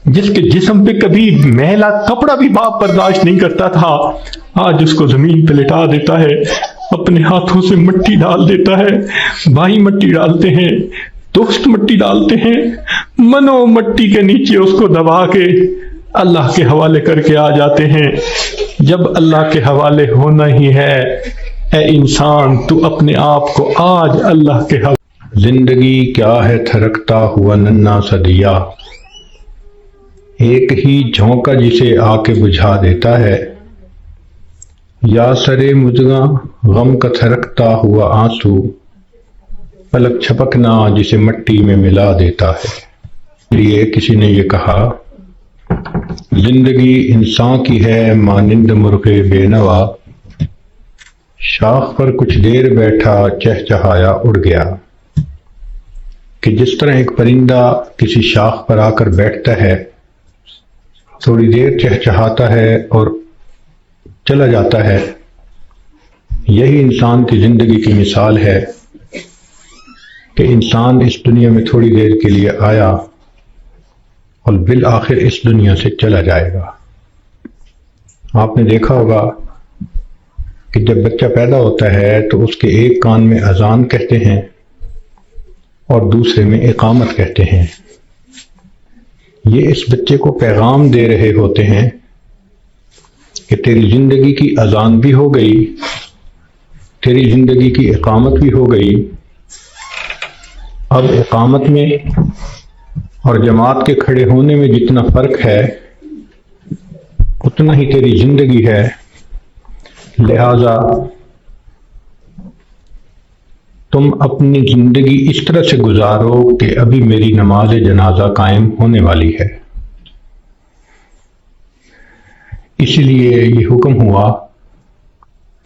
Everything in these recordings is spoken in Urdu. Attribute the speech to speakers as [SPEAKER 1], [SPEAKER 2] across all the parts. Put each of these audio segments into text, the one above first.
[SPEAKER 1] جس کے جسم پہ کبھی میلا کپڑا بھی باپ برداشت نہیں کرتا تھا، آج اس کو زمین پہ لٹا دیتا ہے، اپنے ہاتھوں سے مٹی ڈال دیتا ہے، بھائی مٹی ڈالتے ہیں، دوست مٹی ڈالتے ہیں، منو مٹی کے نیچے اس کو دبا کے اللہ کے حوالے کر کے آ جاتے ہیں۔ جب اللہ کے حوالے ہونا ہی ہے، اے انسان تو اپنے آپ کو آج اللہ کے حوالے۔
[SPEAKER 2] زندگی کیا ہے تھرکتا ہوا ننھا سا دیا، ایک ہی جھونکا جسے آ کے بجھا دیتا ہے، یا سرے مژگاں غم کا تھرکتا ہوا آنسو، پلک چھپکنا جسے مٹی میں ملا دیتا ہے۔ لیے کسی نے یہ کہا، زندگی انسان کی ہے مانند مرغ بے نوا، شاخ پر کچھ دیر بیٹھا چہچہایا اڑ گیا۔ کہ جس طرح ایک پرندہ کسی شاخ پر آ کر بیٹھتا ہے، تھوڑی دیر چہچہاتا ہے اور چلا جاتا ہے، یہی انسان کی زندگی کی مثال ہے کہ انسان اس دنیا میں تھوڑی دیر کے لیے آیا اور بالآخر اس دنیا سے چلا جائے گا۔ آپ نے دیکھا ہوگا کہ جب بچہ پیدا ہوتا ہے تو اس کے ایک کان میں اذان کہتے ہیں اور دوسرے میں اقامت کہتے ہیں۔ یہ اس بچے کو پیغام دے رہے ہوتے ہیں کہ تیری زندگی کی اذان بھی ہو گئی، تیری زندگی کی اقامت بھی ہو گئی، اب اقامت میں اور جماعت کے کھڑے ہونے میں جتنا فرق ہے اتنا ہی تیری زندگی ہے، لہذا تم اپنی زندگی اس طرح سے گزارو کہ ابھی میری نماز جنازہ قائم ہونے والی ہے۔ اس لیے یہ حکم ہوا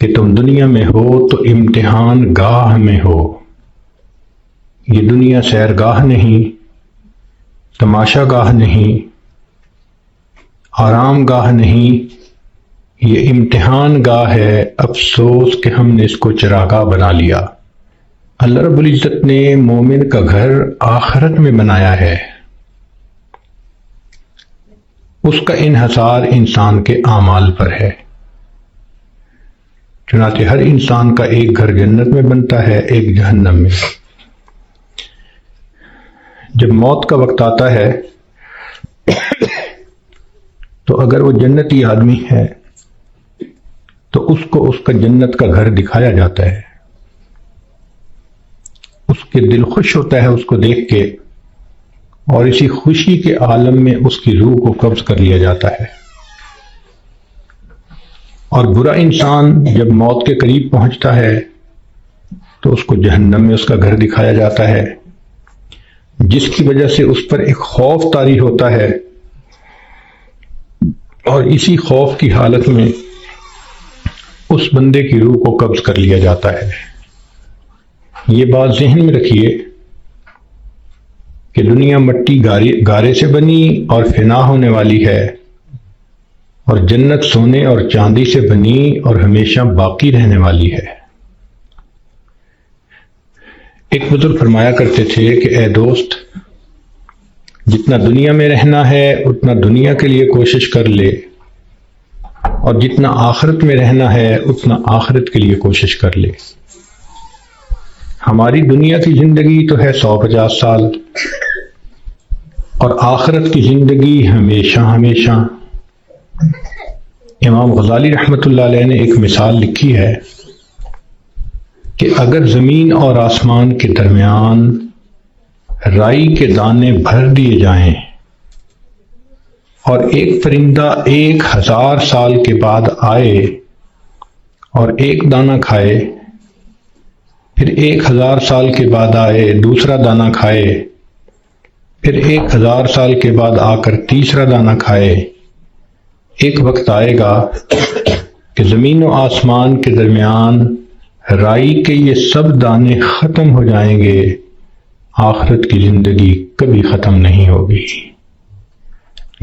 [SPEAKER 2] کہ تم دنیا میں ہو تو امتحان گاہ میں ہو۔ یہ دنیا سیرگاہ نہیں، تماشا گاہ نہیں، آرام گاہ نہیں، یہ امتحان گاہ ہے۔ افسوس کہ ہم نے اس کو چراگاہ بنا لیا۔ اللہ رب العزت نے مومن کا گھر آخرت میں بنایا ہے، اس کا انحصار انسان کے اعمال پر ہے۔ چنانچہ ہر انسان کا ایک گھر جنت میں بنتا ہے، ایک جہنم میں۔ جب موت کا وقت آتا ہے تو اگر وہ جنتی آدمی ہے تو اس کو اس کا جنت کا گھر دکھایا جاتا ہے، اس کے دل خوش ہوتا ہے اس کو دیکھ کے، اور اسی خوشی کے عالم میں اس کی روح کو قبض کر لیا جاتا ہے۔ اور برا انسان جب موت کے قریب پہنچتا ہے تو اس کو جہنم میں اس کا گھر دکھایا جاتا ہے، جس کی وجہ سے اس پر ایک خوف طاری ہوتا ہے، اور اسی خوف کی حالت میں اس بندے کی روح کو قبض کر لیا جاتا ہے۔ یہ بات ذہن میں رکھیے کہ دنیا مٹی گارے سے بنی اور فنا ہونے والی ہے، اور جنت سونے اور چاندی سے بنی اور ہمیشہ باقی رہنے والی ہے۔ ایک بزرگ فرمایا کرتے تھے کہ اے دوست، جتنا دنیا میں رہنا ہے اتنا دنیا کے لیے کوشش کر لے، اور جتنا آخرت میں رہنا ہے اتنا آخرت کے لیے کوشش کر لے۔ ہماری دنیا کی زندگی تو ہے 150 سال، اور آخرت کی زندگی ہمیشہ ہمیشہ۔ امام غزالی رحمۃ اللہ علیہ نے ایک مثال لکھی ہے کہ اگر زمین اور آسمان کے درمیان رائی کے دانے بھر دیے جائیں اور ایک پرندہ 1000 سال کے بعد آئے اور ایک دانہ کھائے، پھر 1000 سال کے بعد آئے دوسرا دانہ کھائے، پھر 1000 سال کے بعد آ کر تیسرا دانہ کھائے، ایک وقت آئے گا کہ زمین و آسمان کے درمیان رائی کے یہ سب دانے ختم ہو جائیں گے، آخرت کی زندگی کبھی ختم نہیں ہوگی۔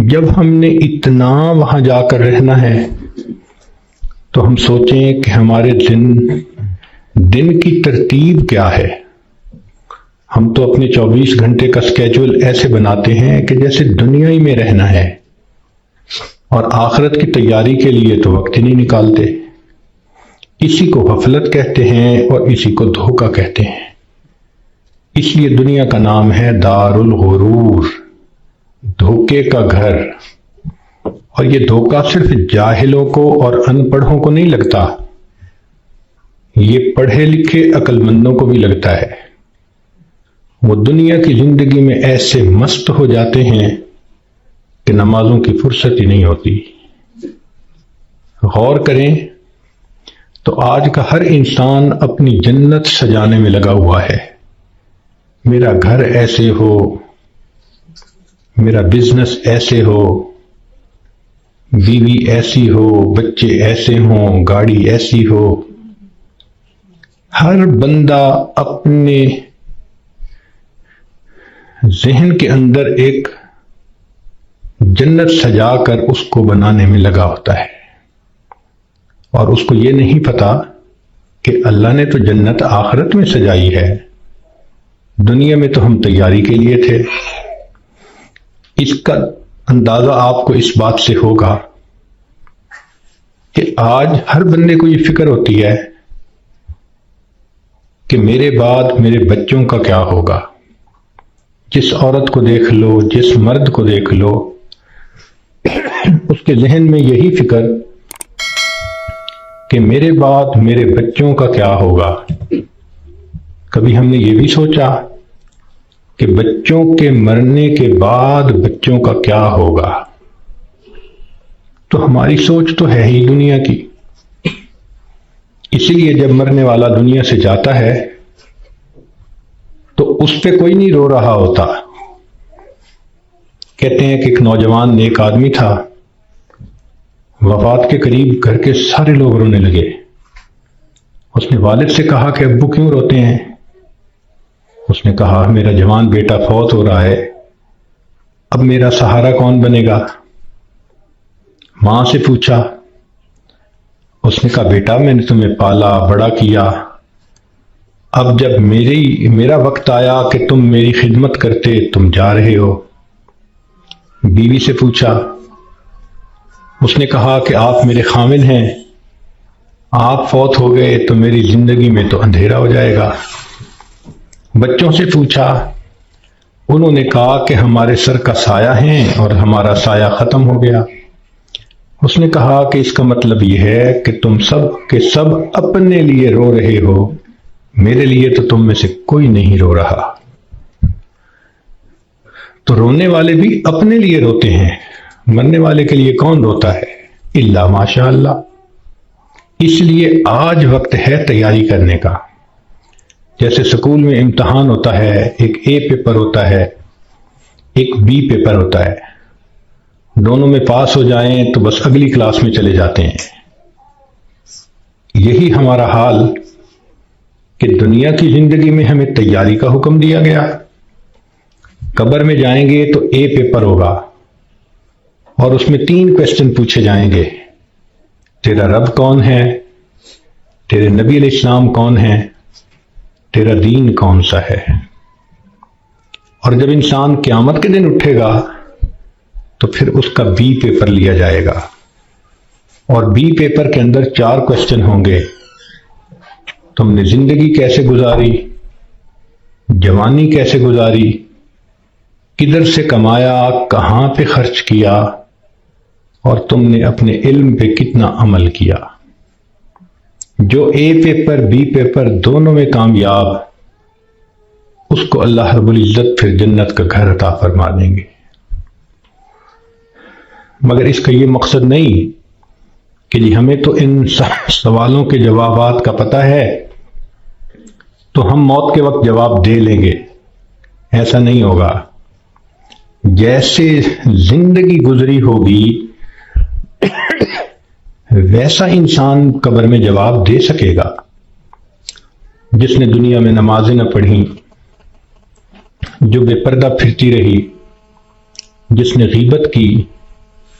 [SPEAKER 2] جب ہم نے اتنا وہاں جا کر رہنا ہے تو ہم سوچیں کہ ہمارے دن کی ترتیب کیا ہے، ہم تو اپنے 24 گھنٹے کا سکیجول ایسے بناتے ہیں کہ جیسے دنیا ہی میں رہنا ہے، اور آخرت کی تیاری کے لیے تو وقت ہی نہیں نکالتے۔ اسی کو غفلت کہتے ہیں اور اسی کو دھوکہ کہتے ہیں۔ اس لیے دنیا کا نام ہے دار الغرور، دھوکے کا گھر۔ اور یہ دھوکہ صرف جاہلوں کو اور ان پڑھوں کو نہیں لگتا، یہ پڑھے لکھے عقل مندوں کو بھی لگتا ہے۔ وہ دنیا کی زندگی میں ایسے مست ہو جاتے ہیں کہ نمازوں کی فرصت ہی نہیں ہوتی۔ غور کریں تو آج کا ہر انسان اپنی جنت سجانے میں لگا ہوا ہے۔ میرا گھر ایسے ہو، میرا بزنس ایسے ہو، بیوی ایسی ہو، بچے ایسے ہوں، گاڑی ایسی ہو۔ ہر بندہ اپنے ذہن کے اندر ایک جنت سجا کر اس کو بنانے میں لگا ہوتا ہے، اور اس کو یہ نہیں پتا کہ اللہ نے تو جنت آخرت میں سجائی ہے، دنیا میں تو ہم تیاری کے لیے تھے۔ اس کا اندازہ آپ کو اس بات سے ہوگا کہ آج ہر بندے کو یہ فکر ہوتی ہے کہ میرے بعد میرے بچوں کا کیا ہوگا۔ جس عورت کو دیکھ لو، جس مرد کو دیکھ لو، اس کے ذہن میں یہی فکر کہ میرے بعد میرے بچوں کا کیا ہوگا۔ کبھی ہم نے یہ بھی سوچا کہ بچوں کے مرنے کے بعد بچوں کا کیا ہوگا؟ تو ہماری سوچ تو ہے ہی دنیا کی۔ اسی لیے جب مرنے والا دنیا سے جاتا ہے تو اس پہ کوئی نہیں رو رہا ہوتا۔ کہتے ہیں کہ ایک نوجوان نیک آدمی تھا، وفات کے قریب گھر کے سارے لوگ رونے لگے۔ اس نے والد سے کہا کہ ابو کیوں روتے ہیں؟ اس نے کہا میرا جوان بیٹا فوت ہو رہا ہے، اب میرا سہارا کون بنے گا؟ ماں سے پوچھا، اس نے کہا بیٹا میں نے تمہیں پالا بڑا کیا، اب جب میرا وقت آیا کہ تم میری خدمت کرتے تم جا رہے ہو۔ بیوی سے پوچھا، اس نے کہا کہ آپ میرے خامن ہیں، آپ فوت ہو گئے تو میری زندگی میں تو اندھیرا ہو جائے گا۔ بچوں سے پوچھا، انہوں نے کہا کہ ہمارے سر کا سایہ ہیں اور ہمارا سایہ ختم ہو گیا۔ اس نے کہا کہ اس کا مطلب یہ ہے کہ تم سب کے سب اپنے لیے رو رہے ہو، میرے لیے تو تم میں سے کوئی نہیں رو رہا۔ تو رونے والے بھی اپنے لیے روتے ہیں، مرنے والے کے لیے کون روتا ہے؟ الا ماشاء اللہ۔ اس لیے آج وقت ہے تیاری کرنے کا۔ جیسے سکول میں امتحان ہوتا ہے، ایک اے پیپر ہوتا ہے، ایک بی پیپر ہوتا ہے، دونوں میں پاس ہو جائیں تو بس اگلی کلاس میں چلے جاتے ہیں۔ یہی ہمارا حال کہ دنیا کی زندگی میں ہمیں تیاری کا حکم دیا گیا، قبر میں جائیں گے تو اے پیپر ہوگا اور اس میں 3 کوسچن پوچھے جائیں گے، تیرا رب کون ہے، تیرے نبی علیہ السلام کون ہے، تیرا دین کون سا ہے۔ اور جب انسان قیامت کے دن اٹھے گا تو پھر اس کا بی پیپر لیا جائے گا، اور بی پیپر کے اندر 4 کوسچن ہوں گے۔ تم نے زندگی کیسے گزاری، جوانی کیسے گزاری، کدھر سے کمایا، کہاں پہ خرچ کیا، اور تم نے اپنے علم پہ کتنا عمل کیا۔ جو اے پیپر بی پیپر دونوں میں کامیاب، اس کو اللہ رب العزت پھر جنت کا گھر عطا فرما دیں گے۔ مگر اس کا یہ مقصد نہیں کہ جی ہمیں تو ان سوالوں کے جوابات کا پتہ ہے تو ہم موت کے وقت جواب دے لیں گے، ایسا نہیں ہوگا۔ جیسے زندگی گزری ہوگی ویسا انسان قبر میں جواب دے سکے گا۔ جس نے دنیا میں نمازیں نہ پڑھی، جو بے پردہ پھرتی رہی، جس نے غیبت کی،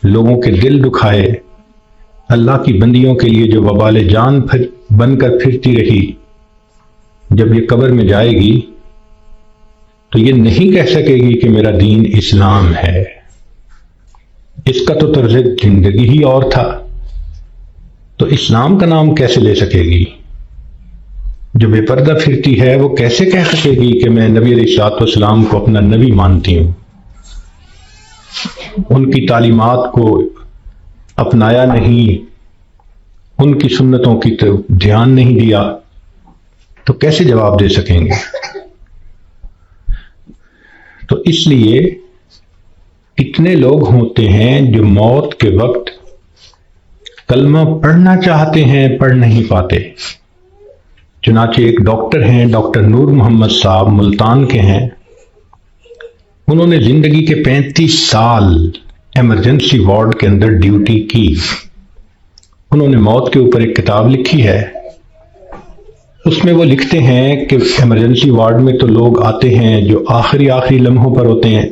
[SPEAKER 2] لوگوں کے دل دکھائے، اللہ کی بندیوں کے لیے جو وبال جان بن کر پھرتی رہی، جب یہ قبر میں جائے گی تو یہ نہیں کہہ سکے گی کہ میرا دین اسلام ہے. اس کا تو طرز زندگی ہی اور تھا، تو اسلام کا نام کیسے لے سکے گی؟ جو بے پردہ پھرتی ہے وہ کیسے کہہ سکے گی کہ میں نبی علیہ الصلوۃ والسلام کو اپنا نبی مانتی ہوں؟ ان کی تعلیمات کو اپنایا نہیں، ان کی سنتوں کی طرف دھیان نہیں دیا، تو کیسے جواب دے سکیں گے؟ تو اس لیے اتنے لوگ ہوتے ہیں جو موت کے وقت کلمہ پڑھنا چاہتے ہیں، پڑھ نہیں پاتے. چنانچہ ایک ڈاکٹر ہیں، ڈاکٹر نور محمد صاحب، ملتان کے ہیں. انہوں نے زندگی کے 35 سال ایمرجنسی وارڈ کے اندر ڈیوٹی کی. انہوں نے موت کے اوپر ایک کتاب لکھی ہے. اس میں وہ لکھتے ہیں کہ ایمرجنسی وارڈ میں تو لوگ آتے ہیں جو آخری لمحوں پر ہوتے ہیں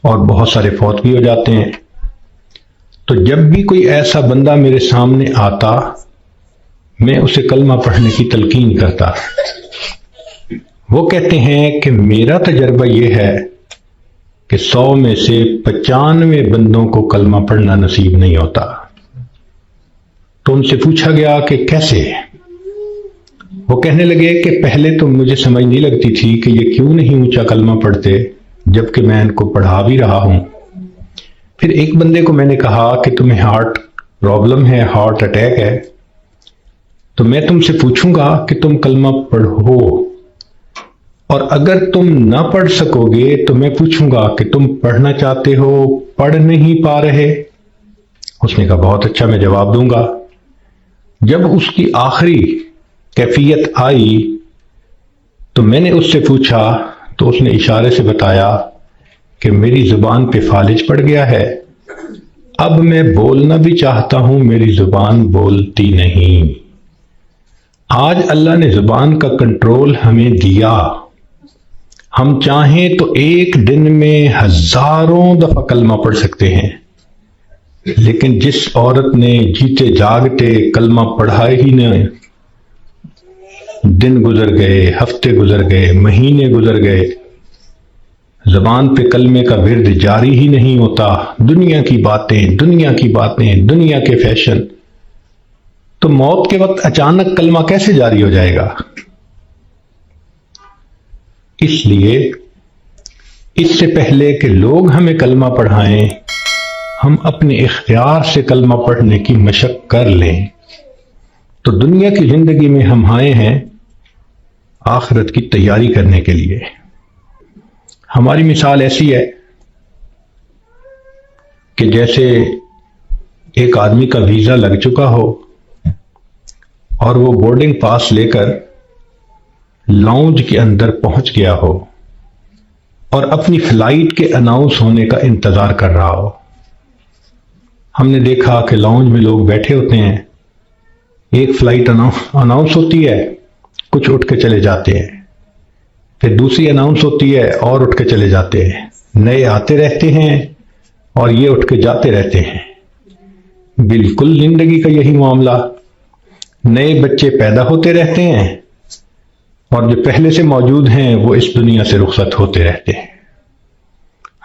[SPEAKER 2] اور بہت سارے فوت بھی ہو جاتے ہیں. تو جب بھی کوئی ایسا بندہ میرے سامنے آتا، میں اسے کلمہ پڑھنے کی تلقین کرتا. وہ کہتے ہیں کہ میرا تجربہ یہ ہے کہ 100 میں سے 95 بندوں کو کلمہ پڑھنا نصیب نہیں ہوتا. تو ان سے پوچھا گیا کہ کیسے؟ وہ کہنے لگے کہ پہلے تو مجھے سمجھ نہیں لگتی تھی کہ یہ کیوں نہیں اونچا کلمہ پڑھتے جبکہ میں ان کو پڑھا بھی رہا ہوں. پھر ایک بندے کو میں نے کہا کہ تمہیں ہارٹ پرابلم ہے، ہارٹ اٹیک ہے، تو میں تم سے پوچھوں گا کہ تم کلمہ پڑھو، اور اگر تم نہ پڑھ سکو گے تو میں پوچھوں گا کہ تم پڑھنا چاہتے ہو، پڑھ نہیں پا رہے؟ اس نے کہا بہت اچھا، میں جواب دوں گا. جب اس کی آخری کیفیت آئی تو میں نے اس سے پوچھا تو اس نے اشارے سے بتایا کہ میری زبان پہ فالج پڑ گیا ہے، اب میں بولنا بھی چاہتا ہوں، میری زبان بولتی نہیں. آج اللہ نے زبان کا کنٹرول ہمیں دیا. ہم چاہیں تو ایک دن میں ہزاروں دفعہ کلمہ پڑھ سکتے ہیں، لیکن جس عورت نے جیتے جاگتے کلمہ پڑھا ہی نہ، دن گزر گئے، ہفتے گزر گئے، مہینے گزر گئے، زبان پہ کلمے کا ورد جاری ہی نہیں ہوتا، دنیا کی باتیں، دنیا کے فیشن، تو موت کے وقت اچانک کلمہ کیسے جاری ہو جائے گا؟ اس لیے اس سے پہلے کہ لوگ ہمیں کلمہ پڑھائیں، ہم اپنے اختیار سے کلمہ پڑھنے کی مشق کر لیں. تو دنیا کی زندگی میں ہم آئے ہیں آخرت کی تیاری کرنے کے لیے. ہماری مثال ایسی ہے کہ جیسے ایک آدمی کا ویزا لگ چکا ہو اور وہ بورڈنگ پاس لے کر لاؤنج کے اندر پہنچ گیا ہو اور اپنی فلائٹ کے اناؤنس ہونے کا انتظار کر رہا ہو. ہم نے دیکھا کہ لاؤنج میں لوگ بیٹھے ہوتے ہیں، ایک فلائٹ اناؤنس ہوتی ہے، کچھ اٹھ کے چلے جاتے ہیں، پھر دوسری اناؤنس ہوتی ہے اور اٹھ کے چلے جاتے ہیں، نئے آتے رہتے ہیں اور یہ اٹھ کے جاتے رہتے ہیں. بالکل زندگی کا یہی معاملہ، نئے بچے پیدا ہوتے رہتے ہیں اور جو پہلے سے موجود ہیں وہ اس دنیا سے رخصت ہوتے رہتے ہیں.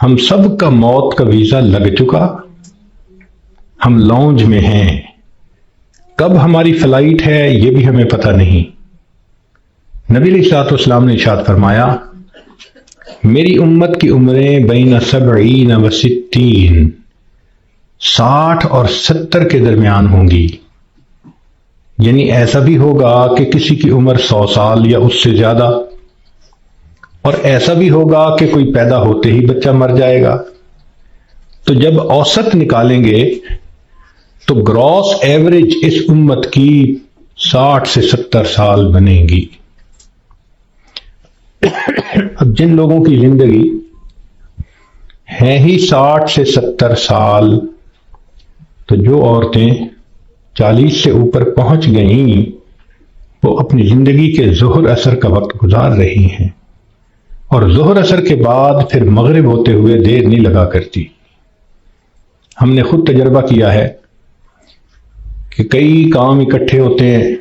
[SPEAKER 2] ہم سب کا موت کا ویزا لگ چکا، ہم لاؤنج میں ہیں، کب ہماری فلائٹ ہے یہ بھی ہمیں پتہ نہیں. نبی علیہ الصلوۃ والسلام نے ارشاد فرمایا، میری امت کی عمریں بین 70 و 60، 60 اور 70 کے درمیان ہوں گی. یعنی ایسا بھی ہوگا کہ کسی کی عمر 100 سال یا اس سے زیادہ، اور ایسا بھی ہوگا کہ کوئی پیدا ہوتے ہی بچہ مر جائے گا. تو جب اوسط نکالیں گے تو گراس ایوریج اس امت کی 60 سے 70 سال بنے گی. اب جن لوگوں کی زندگی ہے ہی 60 سے 70 سال، تو جو عورتیں 40 سے اوپر پہنچ گئیں وہ اپنی زندگی کے ظہر اثر کا وقت گزار رہی ہیں، اور ظہر اثر کے بعد پھر مغرب ہوتے ہوئے دیر نہیں لگا کرتی. ہم نے خود تجربہ کیا ہے کہ کئی کام اکٹھے ہوتے ہیں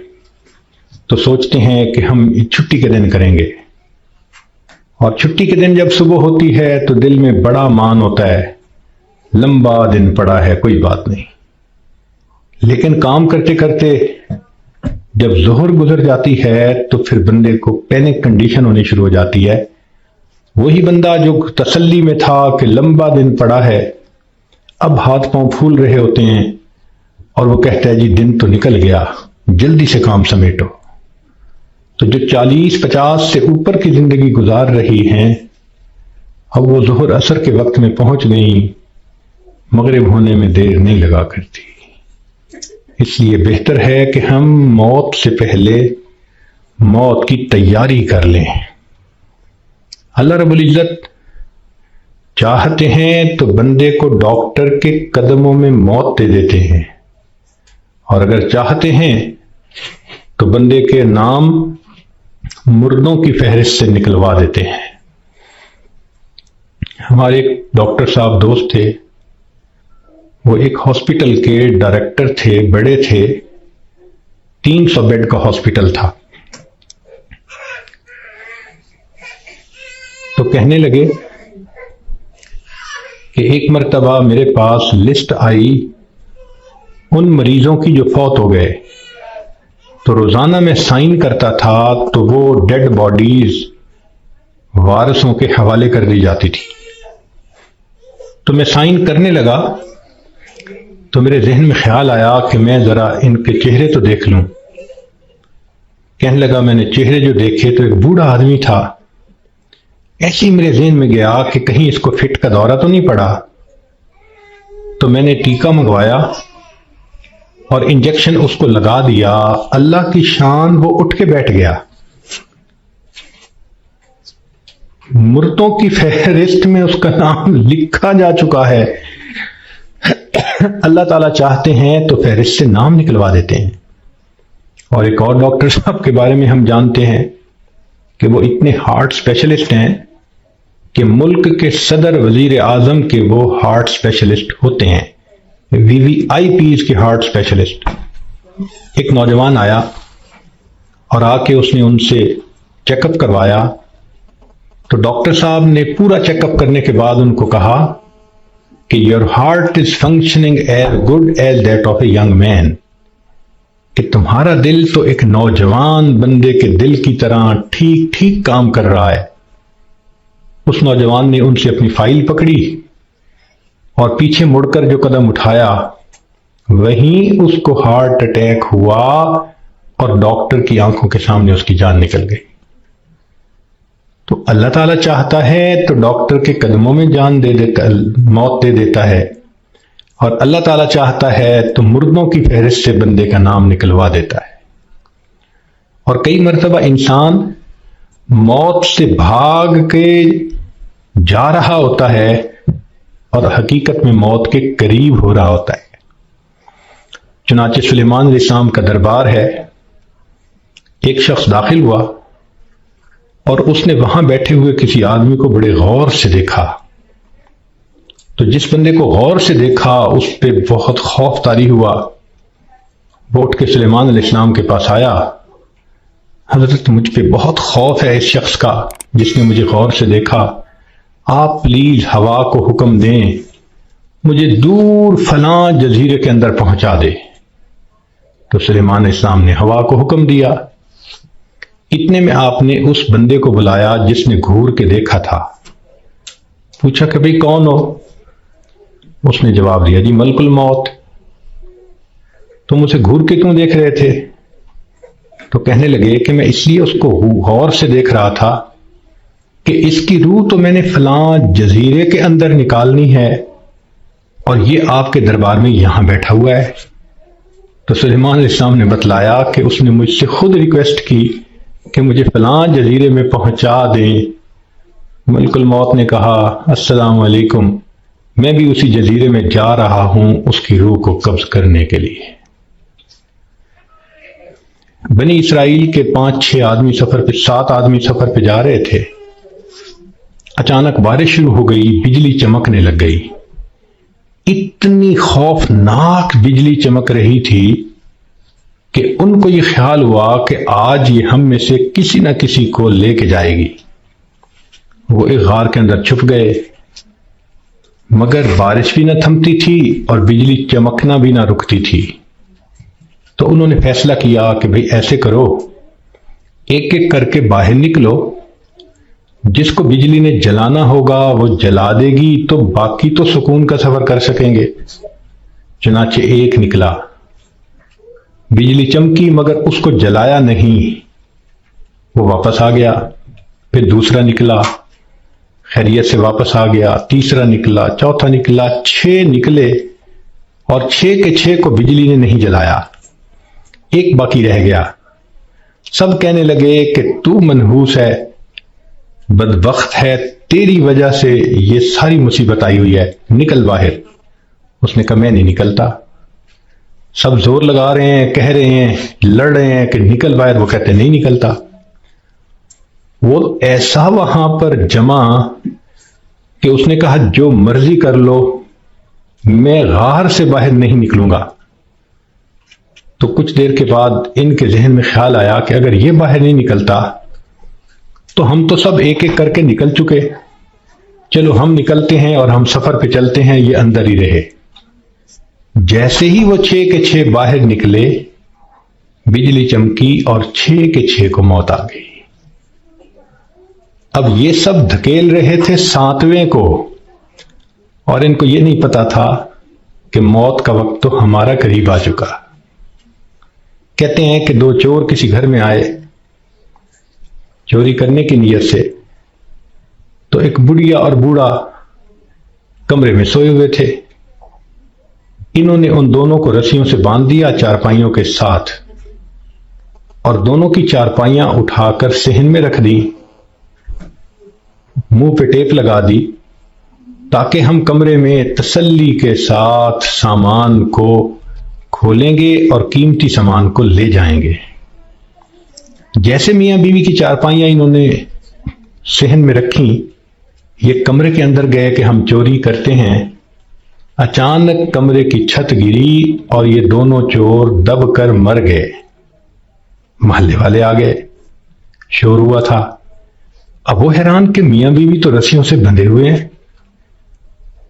[SPEAKER 2] تو سوچتے ہیں کہ ہم چھٹی کے دن کریں گے، اور چھٹی کے دن جب صبح ہوتی ہے تو دل میں بڑا مان ہوتا ہے، لمبا دن پڑا ہے، کوئی بات نہیں۔ لیکن کام کرتے کرتے جب ظہر گزر جاتی ہے تو پھر بندے کو پینک کنڈیشن ہونی شروع ہو جاتی ہے۔ وہی بندہ جو تسلی میں تھا کہ لمبا دن پڑا ہے، اب ہاتھ پاؤں پھول رہے ہوتے ہیں اور وہ کہتا ہے جی دن تو نکل گیا، جلدی سے کام سمیٹو۔ تو جو 40-50 سے اوپر کی زندگی گزار رہی ہیں، اب وہ ظہر عصر کے وقت میں پہنچ گئیں، مغرب ہونے میں دیر نہیں لگا کرتی۔ اس لیے بہتر ہے کہ ہم موت سے پہلے موت کی تیاری کر لیں۔ اللہ رب العزت چاہتے ہیں تو بندے کو ڈاکٹر کے قدموں میں موت دے دیتے ہیں، اور اگر چاہتے ہیں تو بندے کے نام مردوں کی فہرست سے نکلوا دیتے ہیں۔ ہمارے ایک ڈاکٹر صاحب دوست تھے، وہ ایک ہاسپٹل کے ڈائریکٹر تھے، بڑے تھے، 300 بیڈ کا ہاسپٹل تھا۔ تو کہنے لگے کہ ایک مرتبہ میرے پاس لسٹ آئی ان مریضوں کی جو فوت ہو گئے، تو روزانہ میں سائن کرتا تھا تو وہ ڈیڈ باڈیز وارثوں کے حوالے کر دی جاتی تھی۔ تو میں سائن کرنے لگا تو میرے ذہن میں خیال آیا کہ میں ذرا ان کے چہرے تو دیکھ لوں۔ کہنے لگا میں نے چہرے جو دیکھے تو ایک بوڑھا آدمی تھا۔ ایسے ہی میرے ذہن میں گیا کہ کہیں اس کو فٹ کا دورہ تو نہیں پڑا، تو میں نے ٹیکا منگوایا اور انجیکشن اس کو لگا دیا۔ اللہ کی شان، وہ اٹھ کے بیٹھ گیا۔ مردوں کی فہرست میں اس کا نام لکھا جا چکا ہے۔ اللہ تعالیٰ چاہتے ہیں تو فہرست سے نام نکلوا دیتے ہیں۔ اور ایک اور ڈاکٹر صاحب کے بارے میں ہم جانتے ہیں کہ وہ اتنے ہارٹ اسپیشلسٹ ہیں کہ ملک کے صدر وزیر اعظم کے وہ ہارٹ اسپیشلسٹ ہوتے ہیں، VVIPs کے ہارٹ اسپیشلسٹ۔ ایک نوجوان آیا اور آ کے اس نے ان سے چیک اپ کروایا، تو ڈاکٹر صاحب نے پورا چیک اپ کرنے کے بعد ان کو کہا کہ your heart is functioning as good as that of a young man، کہ تمہارا دل تو ایک نوجوان بندے کے دل کی طرح ٹھیک ٹھیک کام کر رہا ہے۔ اس نوجوان نے ان سے اپنی فائل پکڑی اور پیچھے مڑ کر جو قدم اٹھایا، وہیں اس کو ہارٹ اٹیک ہوا اور ڈاکٹر کی آنکھوں کے سامنے اس کی جان نکل گئی۔ تو اللہ تعالیٰ چاہتا ہے تو ڈاکٹر کے قدموں میں جان دے دیتا، موت دے دیتا ہے، اور اللہ تعالیٰ چاہتا ہے تو مردوں کی فہرست سے بندے کا نام نکلوا دیتا ہے۔ اور کئی مرتبہ انسان موت سے بھاگ کے جا رہا ہوتا ہے اور حقیقت میں موت کے قریب ہو رہا ہوتا ہے۔ چنانچہ سلیمان علیہ السلام کا دربار ہے، ایک شخص داخل ہوا اور اس نے وہاں بیٹھے ہوئے کسی آدمی کو بڑے غور سے دیکھا۔ تو جس بندے کو غور سے دیکھا اس پہ بہت خوف طاری ہوا۔ وہ اٹھ کے سلیمان علیہ السلام کے پاس آیا، حضرت مجھ پہ بہت خوف ہے اس شخص کا جس نے مجھے غور سے دیکھا، آپ پلیز ہوا کو حکم دیں مجھے دور فلاں جزیرے کے اندر پہنچا دے۔ تو سلیمان علیہ السلام نے ہوا کو حکم دیا۔ اتنے میں آپ نے اس بندے کو بلایا جس نے گھور کے دیکھا تھا۔ پوچھا کہ بھئی کون ہو؟ اس نے جواب دیا جی ملک الموت۔ تم اسے گھور کے کیوں دیکھ رہے تھے؟ تو کہنے لگے کہ میں اس لیے اس کو غور سے دیکھ رہا تھا کہ اس کی روح تو میں نے فلاں جزیرے کے اندر نکالنی ہے اور یہ آپ کے دربار میں یہاں بیٹھا ہوا ہے۔ تو سلیمان علیہ السلام نے بتلایا کہ اس نے مجھ سے خود ریکویسٹ کی کہ مجھے فلاں جزیرے میں پہنچا دیں۔ ملک الموت نے کہا السلام علیکم، میں بھی اسی جزیرے میں جا رہا ہوں اس کی روح کو قبض کرنے کے لیے۔ بنی اسرائیل کے 5-6 آدمی سفر پہ 7 آدمی سفر پہ جا رہے تھے، اچانک بارش شروع ہو گئی، بجلی چمکنے لگ گئی۔ اتنی خوفناک بجلی چمک رہی تھی کہ ان کو یہ خیال ہوا کہ آج یہ ہم میں سے کسی نہ کسی کو لے کے جائے گی۔ وہ ایک غار کے اندر چھپ گئے، مگر بارش بھی نہ تھمتی تھی اور بجلی چمکنا بھی نہ رکتی تھی۔ تو انہوں نے فیصلہ کیا کہ بھئی ایسے کرو، ایک ایک کر کے باہر نکلو، جس کو بجلی نے جلانا ہوگا وہ جلا دے گی تو باقی تو سکون کا سفر کر سکیں گے۔ چنانچہ ایک نکلا، بجلی چمکی مگر اس کو جلایا نہیں، وہ واپس آ گیا۔ پھر دوسرا نکلا، خیریت سے واپس آ گیا۔ تیسرا نکلا، چوتھا نکلا، 6 نکلے اور 6 کے 6 کو بجلی نے نہیں جلایا، ایک باقی رہ گیا۔ سب کہنے لگے کہ تو منحوس ہے، بدبخت ہے، تیری وجہ سے یہ ساری مصیبت آئی ہوئی ہے، نکل باہر۔ اس نے کہا میں نہیں نکلتا۔ سب زور لگا رہے ہیں، کہہ رہے ہیں، لڑ رہے ہیں کہ نکل باہر، وہ کہتے نہیں نکلتا۔ وہ ایسا وہاں پر جمع کہ اس نے کہا جو مرضی کر لو، میں غار سے باہر نہیں نکلوں گا۔ تو کچھ دیر کے بعد ان کے ذہن میں خیال آیا کہ اگر یہ باہر نہیں نکلتا تو ہم تو سب ایک ایک کر کے نکل چکے، چلو ہم نکلتے ہیں اور ہم سفر پہ چلتے ہیں، یہ اندر ہی رہے۔ جیسے ہی وہ 6 کے 6 باہر نکلے، بجلی چمکی اور 6 کے 6 کو موت آ گئی۔ اب یہ سب دھکیل رہے تھے 7ویں کو، اور ان کو یہ نہیں پتا تھا کہ موت کا وقت تو ہمارا قریب آ چکا۔ کہتے ہیں کہ 2 چور کسی گھر میں آئے چوری کرنے کی نیت سے، تو ایک بڑھیا اور بوڑھا کمرے میں سوئے ہوئے تھے۔ انہوں نے ان دونوں کو رسیوں سے باندھ دیا چارپائیوں کے ساتھ، اور دونوں کی چارپائیاں اٹھا کر صحن میں رکھ دی، منہ پہ ٹیپ لگا دی، تاکہ ہم کمرے میں تسلی کے ساتھ سامان کو کھولیں گے اور قیمتی سامان کو لے جائیں گے۔ جیسے میاں بیوی کی چارپائیاں انہوں نے صحن میں رکھیں، یہ کمرے کے اندر گئے کہ ہم چوری کرتے ہیں۔ اچانک کمرے کی چھت گری اور یہ دونوں چور دب کر مر گئے۔ محلے والے آ گئے، شور ہوا تھا۔ اب وہ حیران کہ میاں بیوی تو رسیوں سے بندھے ہوئے ہیں۔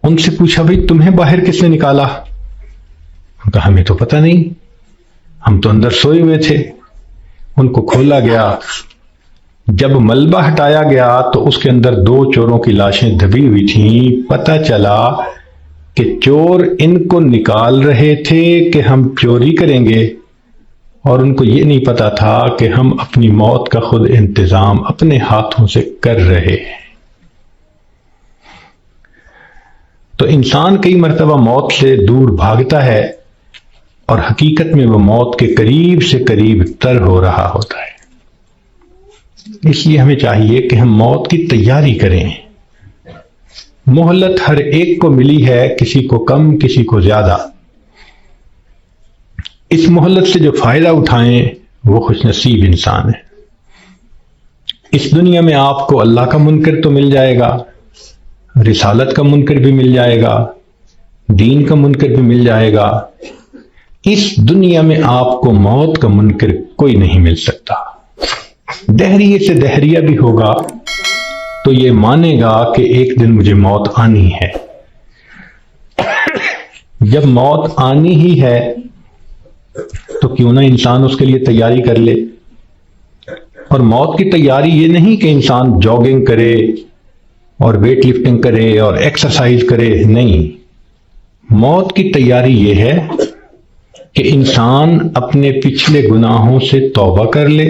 [SPEAKER 2] ان سے پوچھا بھئی تمہیں باہر کس نے نکالا؟ کہا ہمیں تو پتہ نہیں، ہم تو اندر سوئے ہوئے تھے۔ ان کو کھولا گیا، جب ملبہ ہٹایا گیا تو اس کے اندر 2 چوروں کی لاشیں دبی ہوئی تھیں۔ پتہ چلا کہ چور ان کو نکال رہے تھے کہ ہم چوری کریں گے، اور ان کو یہ نہیں پتا تھا کہ ہم اپنی موت کا خود انتظام اپنے ہاتھوں سے کر رہے ہیں۔ تو انسان کئی مرتبہ موت سے دور بھاگتا ہے، اور حقیقت میں وہ موت کے قریب سے قریب تر ہو رہا ہوتا ہے۔ اس لیے ہمیں چاہیے کہ ہم موت کی تیاری کریں۔ مہلت ہر ایک کو ملی ہے، کسی کو کم، کسی کو زیادہ۔ اس مہلت سے جو فائدہ اٹھائیں وہ خوش نصیب انسان ہے۔ اس دنیا میں آپ کو اللہ کا منکر تو مل جائے گا، رسالت کا منکر بھی مل جائے گا، دین کا منکر بھی مل جائے گا۔ اس دنیا میں آپ کو موت کا منکر کوئی نہیں مل سکتا۔ دہریے سے دہریہ بھی ہوگا تو یہ مانے گا کہ ایک دن مجھے موت آنی ہے۔ جب موت آنی ہی ہے تو کیوں نہ انسان اس کے لیے تیاری کر لے۔ اور موت کی تیاری یہ نہیں کہ انسان جاگنگ کرے اور ویٹ لفٹنگ کرے اور ایکسرسائز کرے، نہیں۔ موت کی تیاری یہ ہے کہ انسان اپنے پچھلے گناہوں سے توبہ کر لے،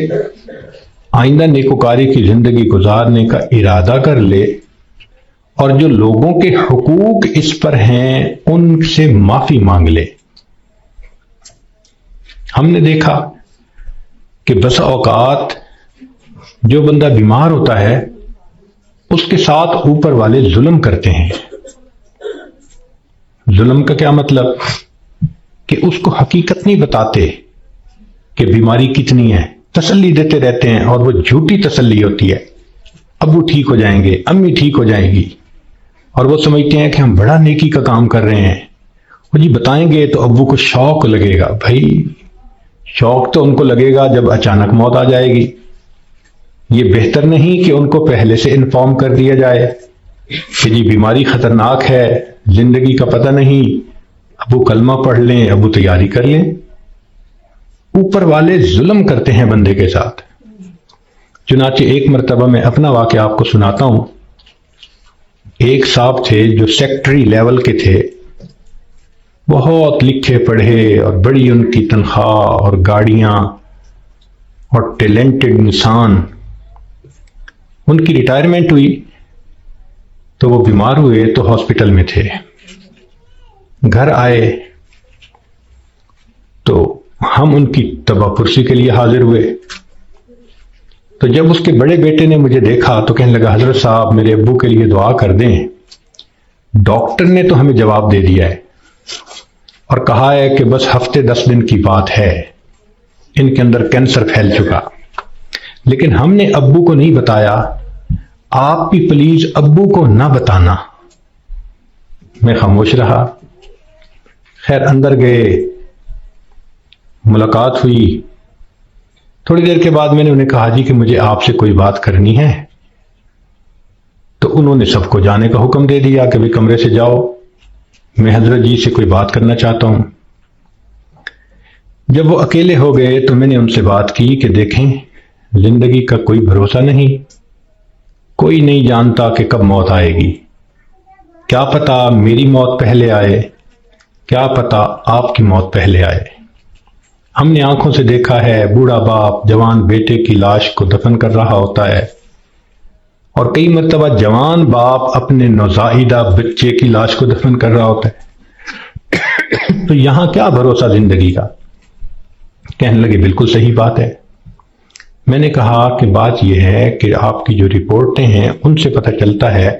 [SPEAKER 2] آئندہ نیکوکاری کی زندگی گزارنے کا ارادہ کر لے، اور جو لوگوں کے حقوق اس پر ہیں ان سے معافی مانگ لے۔ ہم نے دیکھا کہ بسا اوقات جو بندہ بیمار ہوتا ہے اس کے ساتھ اوپر والے ظلم کرتے ہیں۔ ظلم کا کیا مطلب؟ کہ اس کو حقیقت نہیں بتاتے کہ بیماری کتنی ہے، تسلی دیتے رہتے ہیں، اور وہ جھوٹی تسلی ہوتی ہے۔ ابو ٹھیک ہو جائیں گے، امی ٹھیک ہو جائیں گی، اور وہ سمجھتے ہیں کہ ہم بڑا نیکی کا کام کر رہے ہیں۔ وہ جی بتائیں گے تو ابو کو شوق لگے گا۔ بھائی شوق تو ان کو لگے گا جب اچانک موت آ جائے گی۔ یہ بہتر نہیں کہ ان کو پہلے سے انفارم کر دیا جائے کہ جی بیماری خطرناک ہے، زندگی کا پتہ نہیں، ابو کلمہ پڑھ لیں، ابو تیاری کر لیں؟ اوپر والے ظلم کرتے ہیں بندے کے ساتھ۔ چنانچہ ایک مرتبہ میں اپنا واقعہ آپ کو سناتا ہوں۔ ایک صاحب تھے جو سیکٹری لیول کے تھے، بہت لکھے پڑھے اور بڑی ان کی تنخواہ اور گاڑیاں اور ٹیلنٹڈ انسان۔ ان کی ریٹائرمنٹ ہوئی تو وہ بیمار ہوئے تو ہاسپٹل میں تھے۔ گھر آئے تو ہم ان کی تباہ پرسی کے لیے حاضر ہوئے۔ تو جب اس کے بڑے بیٹے نے مجھے دیکھا تو کہنے لگا، حضرت صاحب میرے ابو کے لیے دعا کر دیں، ڈاکٹر نے تو ہمیں جواب دے دیا ہے اور کہا ہے کہ بس ہفتے 10 دن کی بات ہے، ان کے اندر کینسر پھیل چکا، لیکن ہم نے ابو کو نہیں بتایا، آپ بھی پلیز ابو کو نہ بتانا۔ میں خاموش رہا۔ خیر اندر گئے، ملاقات ہوئی۔ تھوڑی دیر کے بعد میں نے انہیں کہا جی کہ مجھے آپ سے کوئی بات کرنی ہے، تو انہوں نے سب کو جانے کا حکم دے دیا کہ بھی کمرے سے جاؤ، میں حضرت جی سے کوئی بات کرنا چاہتا ہوں۔ جب وہ اکیلے ہو گئے تو میں نے ان سے بات کی کہ دیکھیں زندگی کا کوئی بھروسہ نہیں، کوئی نہیں جانتا کہ کب موت آئے گی، کیا پتا میری موت پہلے آئے، کیا پتا آپ کی موت پہلے آئے۔ ہم نے آنکھوں سے دیکھا ہے بوڑھا باپ جوان بیٹے کی لاش کو دفن کر رہا ہوتا ہے، اور کئی مرتبہ جوان باپ اپنے نوزائیدہ بچے کی لاش کو دفن کر رہا ہوتا ہے۔ تو یہاں کیا بھروسہ زندگی کا؟ کہنے لگے بالکل صحیح بات ہے۔ میں نے کہا کہ بات یہ ہے کہ آپ کی جو رپورٹیں ہیں ان سے پتہ چلتا ہے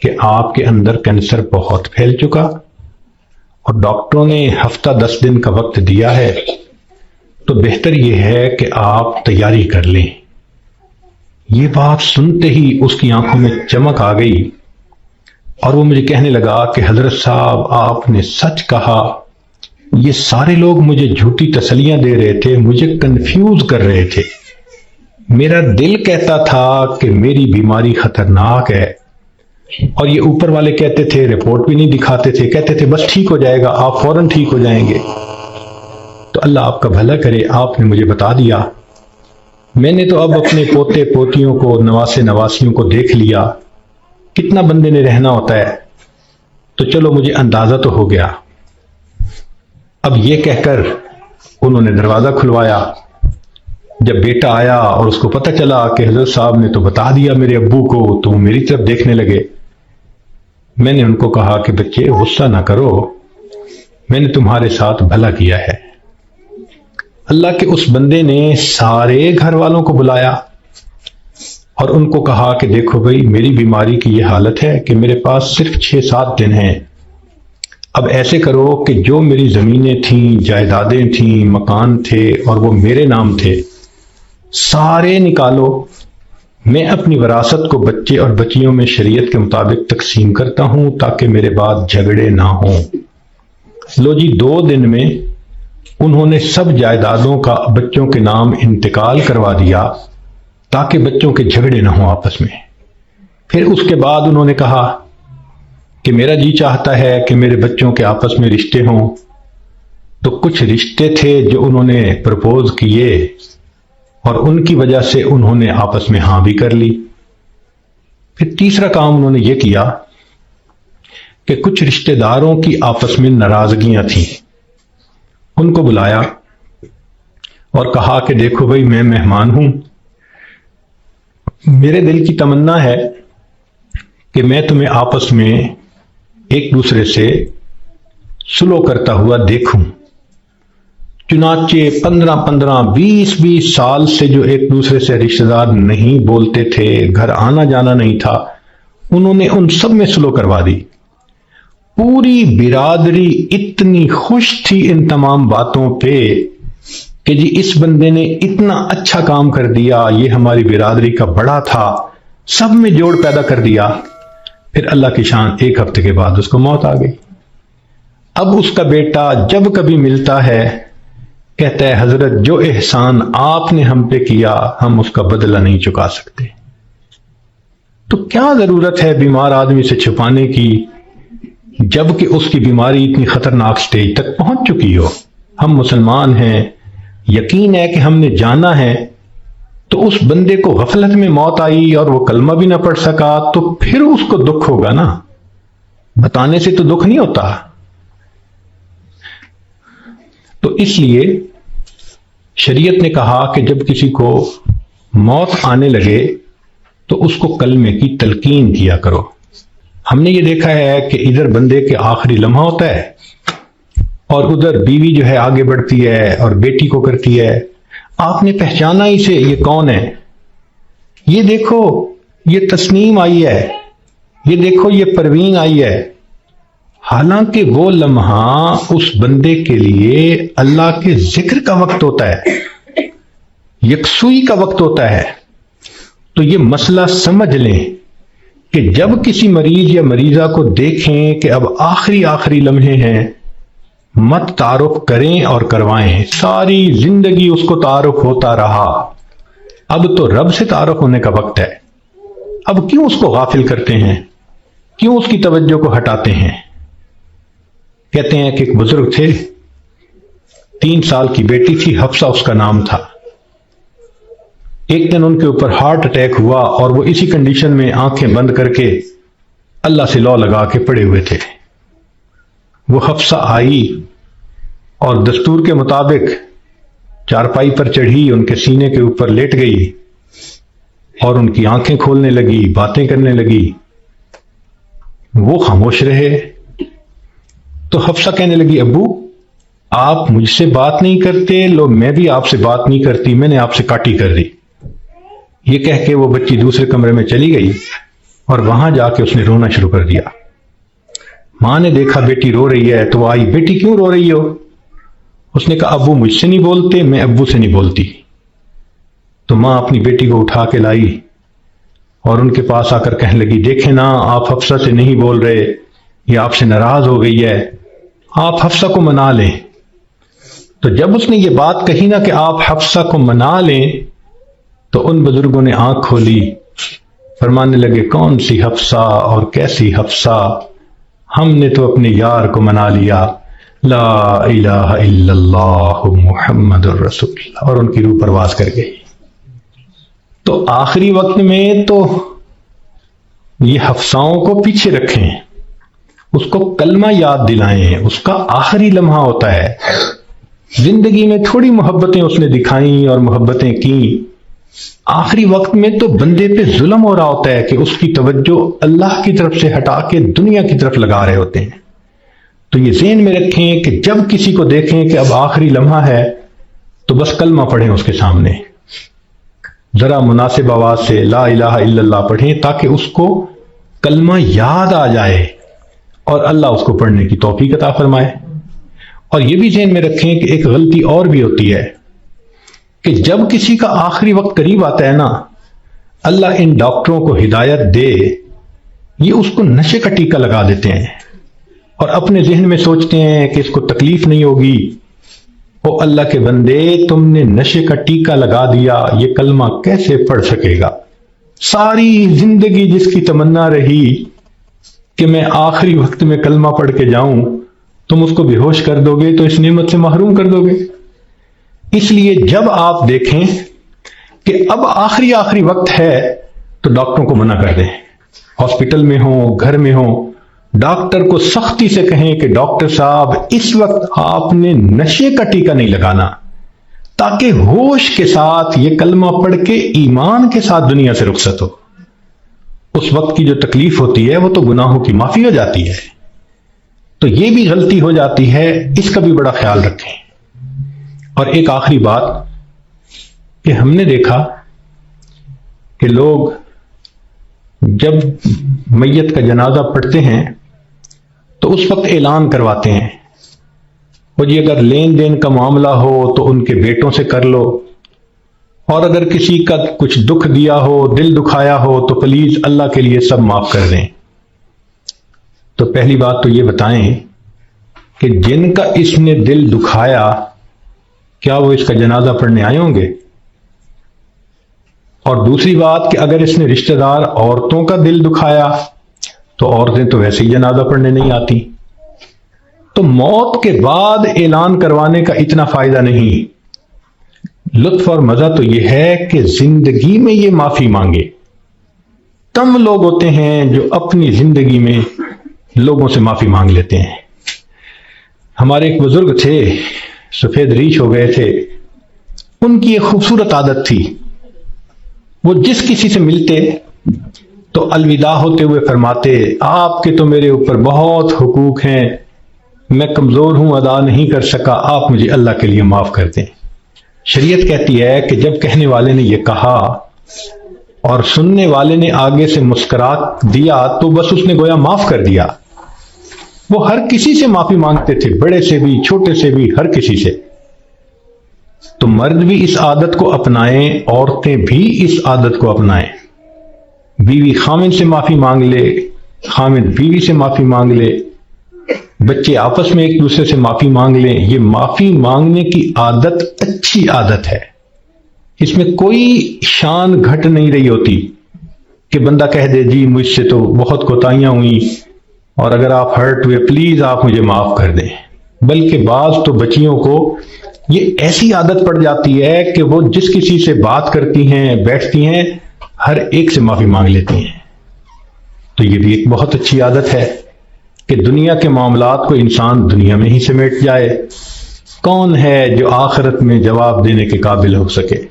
[SPEAKER 2] کہ آپ کے اندر کینسر بہت پھیل چکا، اور ڈاکٹروں نے ہفتہ 10 دن کا وقت دیا ہے، تو بہتر یہ ہے کہ آپ تیاری کر لیں۔ یہ بات سنتے ہی اس کی آنکھوں میں چمک آ گئی اور وہ مجھے کہنے لگا کہ حضرت صاحب آپ نے سچ کہا، یہ سارے لوگ مجھے جھوٹی تسلیاں دے رہے تھے، مجھے کنفیوز کر رہے تھے۔ میرا دل کہتا تھا کہ میری بیماری خطرناک ہے، اور یہ اوپر والے کہتے تھے، رپورٹ بھی نہیں دکھاتے تھے، کہتے تھے بس ٹھیک ہو جائے گا، آپ فوراً ٹھیک ہو جائیں گے۔ تو اللہ آپ کا بھلا کرے، آپ نے مجھے بتا دیا۔ میں نے تو اب اپنے پوتے پوتیوں کو، نواسے نواسیوں کو دیکھ لیا، کتنا بندے نے رہنا ہوتا ہے، تو چلو مجھے اندازہ تو ہو گیا۔ اب یہ کہہ کر انہوں نے دروازہ کھلوایا۔ جب بیٹا آیا اور اس کو پتہ چلا کہ حضرت صاحب نے تو بتا دیا میرے ابو کو، تو وہ میری طرف دیکھنے لگے۔ میں نے ان کو کہا کہ بچے غصہ نہ کرو، میں نے تمہارے ساتھ بھلا کیا ہے۔ اللہ کے اس بندے نے سارے گھر والوں کو بلایا اور ان کو کہا کہ دیکھو بھائی میری بیماری کی یہ حالت ہے کہ میرے پاس صرف 6-7 دن ہیں، اب ایسے کرو کہ جو میری زمینیں تھیں، جائیدادیں تھیں، مکان تھے اور وہ میرے نام تھے، سارے نکالو، میں اپنی وراثت کو بچے اور بچیوں میں شریعت کے مطابق تقسیم کرتا ہوں تاکہ میرے بعد جھگڑے نہ ہوں۔ لو جی 2 دن میں انہوں نے سب جائیدادوں کا بچوں کے نام انتقال کروا دیا تاکہ بچوں کے جھگڑے نہ ہوں آپس میں۔ پھر اس کے بعد انہوں نے کہا کہ میرا جی چاہتا ہے کہ میرے بچوں کے آپس میں رشتے ہوں، تو کچھ رشتے تھے جو انہوں نے پرپوز کیے اور ان کی وجہ سے انہوں نے آپس میں ہاں بھی کر لی۔ پھر تیسرا کام انہوں نے یہ کیا کہ کچھ رشتے داروں کی آپس میں ناراضگیاں تھیں، ان کو بلایا اور کہا کہ دیکھو بھائی میں مہمان ہوں، میرے دل کی تمنا ہے کہ میں تمہیں آپس میں ایک دوسرے سے سلو کرتا ہوا دیکھوں۔ چنانچہ 15-20 سال سے جو ایک دوسرے سے رشتہ دار نہیں بولتے تھے، گھر آنا جانا نہیں تھا، انہوں نے ان سب میں سلو کروا دی۔ پوری برادری اتنی خوش تھی ان تمام باتوں پہ کہ جی اس بندے نے اتنا اچھا کام کر دیا، یہ ہماری برادری کا بڑا تھا، سب میں جوڑ پیدا کر دیا۔ پھر اللہ کی شان 1 ہفتے کے بعد اس کو موت آ گئی۔ اب اس کا بیٹا جب کبھی ملتا ہے کہتا ہے حضرت جو احسان آپ نے ہم پہ کیا ہم اس کا بدلہ نہیں چکا سکتے، تو کیا ضرورت ہے بیمار آدمی سے چھپانے کی جبکہ اس کی بیماری اتنی خطرناک سٹیج تک پہنچ چکی ہو؟ ہم مسلمان ہیں، یقین ہے کہ ہم نے جانا ہے، تو اس بندے کو غفلت میں موت آئی اور وہ کلمہ بھی نہ پڑھ سکا تو پھر اس کو دکھ ہوگا نا، بتانے سے تو دکھ نہیں ہوتا۔ تو اس لیے شریعت نے کہا کہ جب کسی کو موت آنے لگے تو اس کو کلمے کی تلقین کیا کرو۔ ہم نے یہ دیکھا ہے کہ ادھر بندے کے آخری لمحہ ہوتا ہے اور ادھر بیوی جو ہے آگے بڑھتی ہے اور بیٹی کو کرتی ہے، آپ نے پہچانا ہی سے یہ کون ہے، یہ دیکھو یہ تسنیم آئی ہے، یہ دیکھو یہ پروین آئی ہے، حالانکہ وہ لمحہ اس بندے کے لیے اللہ کے ذکر کا وقت ہوتا ہے، یکسوئی کا وقت ہوتا ہے۔ تو یہ مسئلہ سمجھ لیں کہ جب کسی مریض یا مریضہ کو دیکھیں کہ اب آخری لمحے ہیں، مت تعارف کریں اور کروائیں۔ ساری زندگی اس کو تعارف ہوتا رہا، اب تو رب سے تعارف ہونے کا وقت ہے، اب کیوں اس کو غافل کرتے ہیں، کیوں اس کی توجہ کو ہٹاتے ہیں؟ کہتے ہیں کہ ایک بزرگ تھے، 3 سال کی بیٹی تھی، حفصہ اس کا نام تھا۔ ایک دن ان کے اوپر ہارٹ اٹیک ہوا اور وہ اسی کنڈیشن میں آنکھیں بند کر کے اللہ سے لو لگا کے پڑے ہوئے تھے۔ وہ حفصہ آئی اور دستور کے مطابق چارپائی پر چڑھی، ان کے سینے کے اوپر لیٹ گئی اور ان کی آنکھیں کھولنے لگی، باتیں کرنے لگی۔ وہ خاموش رہے تو حفصہ کہنے لگی، ابو آپ مجھ سے بات نہیں کرتے، لو میں بھی آپ سے بات نہیں کرتی، میں نے آپ سے کاٹی کر دی۔ یہ کہہ کے وہ بچی دوسرے کمرے میں چلی گئی اور وہاں جا کے اس نے رونا شروع کر دیا۔ ماں نے دیکھا بیٹی رو رہی ہے تو وہ آئی، بیٹی کیوں رو رہی ہو؟ اس نے کہا ابو مجھ سے نہیں بولتے، میں ابو سے نہیں بولتی۔ تو ماں اپنی بیٹی کو اٹھا کے لائی اور ان کے پاس آ کر کہنے لگی، دیکھیں نا آپ حفصہ سے نہیں بول رہے، یہ آپ سے ناراض ہو گئی ہے، آپ حفصہ کو منا لیں۔ تو جب اس نے یہ بات کہی نا کہ آپ حفصہ کو منا لیں، تو ان بزرگوں نے آنکھ کھولی، فرمانے لگے کون سی حفصہ اور کیسی حفصہ، ہم نے تو اپنے یار کو منا لیا، لا الہ الا اللہ محمد الرسول اللہ، اور ان کی روح پرواز کر گئی۔ تو آخری وقت میں تو یہ حفصاؤں کو پیچھے رکھیں، اس کو کلمہ یاد دلائیں، اس کا آخری لمحہ ہوتا ہے۔ زندگی میں تھوڑی محبتیں اس نے دکھائیں اور محبتیں کی، آخری وقت میں تو بندے پہ ظلم ہو رہا ہوتا ہے کہ اس کی توجہ اللہ کی طرف سے ہٹا کے دنیا کی طرف لگا رہے ہوتے ہیں۔ تو یہ ذہن میں رکھیں کہ جب کسی کو دیکھیں کہ اب آخری لمحہ ہے تو بس کلمہ پڑھیں اس کے سامنے، ذرا مناسب آواز سے لا الہ الا اللہ پڑھیں تاکہ اس کو کلمہ یاد آ جائے اور اللہ اس کو پڑھنے کی توفیق عطا فرمائے۔ اور یہ بھی ذہن میں رکھیں کہ ایک غلطی اور بھی ہوتی ہے کہ جب کسی کا آخری وقت قریب آتا ہے نا، اللہ ان ڈاکٹروں کو ہدایت دے، یہ اس کو نشے کا ٹیکہ لگا دیتے ہیں اور اپنے ذہن میں سوچتے ہیں کہ اس کو تکلیف نہیں ہوگی۔ او اللہ کے بندے، تم نے نشے کا ٹیکہ لگا دیا، یہ کلمہ کیسے پڑھ سکے گا؟ ساری زندگی جس کی تمنا رہی کہ میں آخری وقت میں کلمہ پڑھ کے جاؤں، تم اس کو بے ہوش کر دو گے تو اس نعمت سے محروم کر دو گے۔ اس لیے جب آپ دیکھیں کہ اب آخری وقت ہے تو ڈاکٹروں کو منع کر دیں، ہاسپٹل میں ہوں گھر میں ہوں، ڈاکٹر کو سختی سے کہیں کہ ڈاکٹر صاحب اس وقت آپ نے نشے کا ٹیکہ نہیں لگانا، تاکہ ہوش کے ساتھ یہ کلمہ پڑھ کے ایمان کے ساتھ دنیا سے رخصت ہو۔ اس وقت کی جو تکلیف ہوتی ہے وہ تو گناہوں کی معافی ہو جاتی ہے۔ تو یہ بھی غلطی ہو جاتی ہے، اس کا بھی بڑا خیال رکھیں۔ اور ایک آخری بات کہ ہم نے دیکھا کہ لوگ جب میت کا جنازہ پڑھتے ہیں تو اس وقت اعلان کرواتے ہیں، وہ جی اگر لین دین کا معاملہ ہو تو ان کے بیٹوں سے کر لو، اور اگر کسی کا کچھ دکھ دیا ہو، دل دکھایا ہو تو پلیز اللہ کے لیے سب معاف کر دیں۔ تو پہلی بات تو یہ بتائیں کہ جن کا اس نے دل دکھایا، کیا وہ اس کا جنازہ پڑھنے آئے ہوں گے؟ اور دوسری بات کہ اگر اس نے رشتہ دار عورتوں کا دل دکھایا تو عورتیں تو ویسے ہی جنازہ پڑھنے نہیں آتی. تو موت کے بعد اعلان کروانے کا اتنا فائدہ نہیں. لطف اور مزہ تو یہ ہے کہ زندگی میں یہ معافی مانگے. کم لوگ ہوتے ہیں جو اپنی زندگی میں لوگوں سے معافی مانگ لیتے ہیں. ہمارے ایک بزرگ تھے، سفید ریش ہو گئے تھے. ان کی ایک خوبصورت عادت تھی، وہ جس کسی سے ملتے تو الوداع ہوتے ہوئے فرماتے، آپ کے تو میرے اوپر بہت حقوق ہیں، میں کمزور ہوں، ادا نہیں کر سکا، آپ مجھے اللہ کے لیے معاف کر دیں. شریعت کہتی ہے کہ جب کہنے والے نے یہ کہا اور سننے والے نے آگے سے مسکرا دیا تو بس اس نے گویا معاف کر دیا. وہ ہر کسی سے معافی مانگتے تھے، بڑے سے بھی، چھوٹے سے بھی، ہر کسی سے. تو مرد بھی اس عادت کو اپنائیں، عورتیں بھی اس عادت کو اپنائیں. بیوی خامن سے معافی مانگ لے، خامن بیوی سے معافی مانگ لے، بچے آپس میں ایک دوسرے سے معافی مانگ لیں. یہ معافی مانگنے کی عادت اچھی عادت ہے. اس میں کوئی شان گھٹ نہیں رہی ہوتی کہ بندہ کہہ دے جی مجھ سے تو بہت کوتاہیاں ہوئیں اور اگر آپ ہرٹ ہوئے پلیز آپ مجھے معاف کر دیں. بلکہ بعض تو بچیوں کو یہ ایسی عادت پڑ جاتی ہے کہ وہ جس کسی سے بات کرتی ہیں، بیٹھتی ہیں، ہر ایک سے معافی مانگ لیتی ہیں. تو یہ بھی ایک بہت اچھی عادت ہے کہ دنیا کے معاملات کو انسان دنیا میں ہی سمیٹ جائے. کون ہے جو آخرت میں جواب دینے کے قابل ہو سکے؟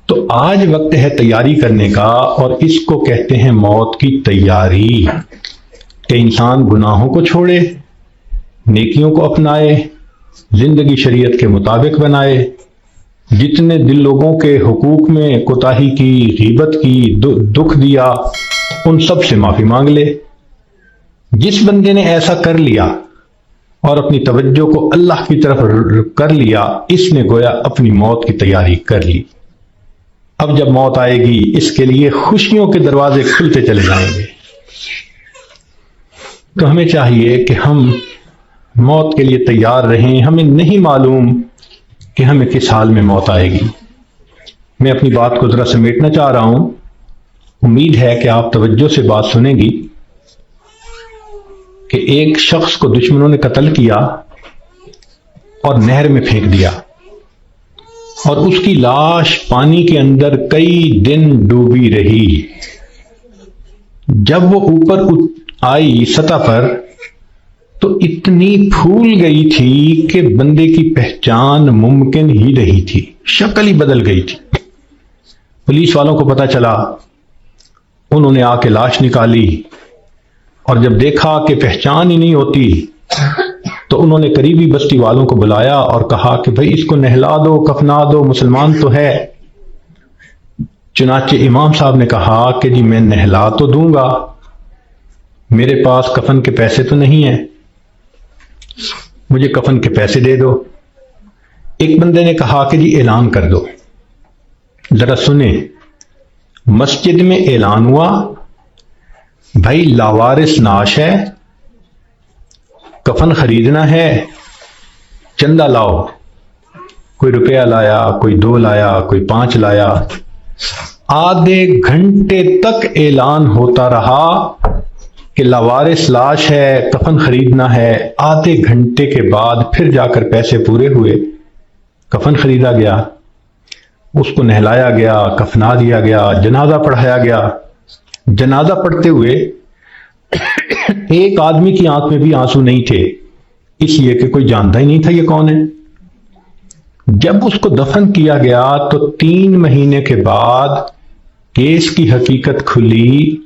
[SPEAKER 2] تو آج وقت ہے تیاری کرنے کا، اور اس کو کہتے ہیں موت کی تیاری. کہ انسان گناہوں کو چھوڑے، نیکیوں کو اپنائے، زندگی شریعت کے مطابق بنائے. جتنے دل لوگوں کے حقوق میں کوتاہی کی، غیبت کی، دکھ دیا، ان سب سے معافی مانگ لے. جس بندے نے ایسا کر لیا اور اپنی توجہ کو اللہ کی طرف کر لیا، اس نے گویا اپنی موت کی تیاری کر لی. اب جب موت آئے گی اس کے لیے خوشیوں کے دروازے کھلتے چلے جائیں گے. تو ہمیں چاہیے کہ ہم موت کے لیے تیار رہیں. ہمیں نہیں معلوم کہ ہمیں کس حال میں موت آئے گی. میں اپنی بات کو ذرا سمیٹنا چاہ رہا ہوں. امید ہے کہ آپ توجہ سے بات سنیں گی. کہ ایک شخص کو دشمنوں نے قتل کیا اور نہر میں پھینک دیا، اور اس کی لاش پانی کے اندر کئی دن ڈوبی رہی. جب وہ اوپر آئی سطح پر تو اتنی پھول گئی تھی کہ بندے کی پہچان ممکن ہی نہیں تھی، شکل ہی بدل گئی تھی. پولیس والوں کو پتہ چلا، انہوں نے آ کے لاش نکالی، اور جب دیکھا کہ پہچان ہی نہیں ہوتی تو انہوں نے قریبی بستی والوں کو بلایا اور کہا کہ بھئی اس کو نہلا دو، کفنا دو، مسلمان تو ہے. چنانچہ امام صاحب نے کہا کہ جی میں نہلا تو دوں گا، میرے پاس کفن کے پیسے تو نہیں ہیں، مجھے کفن کے پیسے دے دو. ایک بندے نے کہا کہ جی اعلان کر دو. ذرا سنیں، مسجد میں اعلان ہوا، بھائی لاوارث نعش ہے، کفن خریدنا ہے، چندہ لاؤ. کوئی روپیہ لایا، کوئی 2 لایا، کوئی 5 لایا. آدھے گھنٹے تک اعلان ہوتا رہا کہ لاوارث لاش ہے، کفن خریدنا ہے. آدھے گھنٹے کے بعد پھر جا کر پیسے پورے ہوئے، کفن خریدا گیا، اس کو نہلایا گیا، کفنا دیا گیا، جنازہ پڑھایا گیا. جنازہ پڑھتے ہوئے ایک آدمی کی آنکھ میں بھی آنسو نہیں تھے، اس لیے کہ کوئی جانتا ہی نہیں تھا یہ کون ہے. جب اس کو دفن کیا گیا تو 3 مہینے کے بعد کیس کی حقیقت کھلی.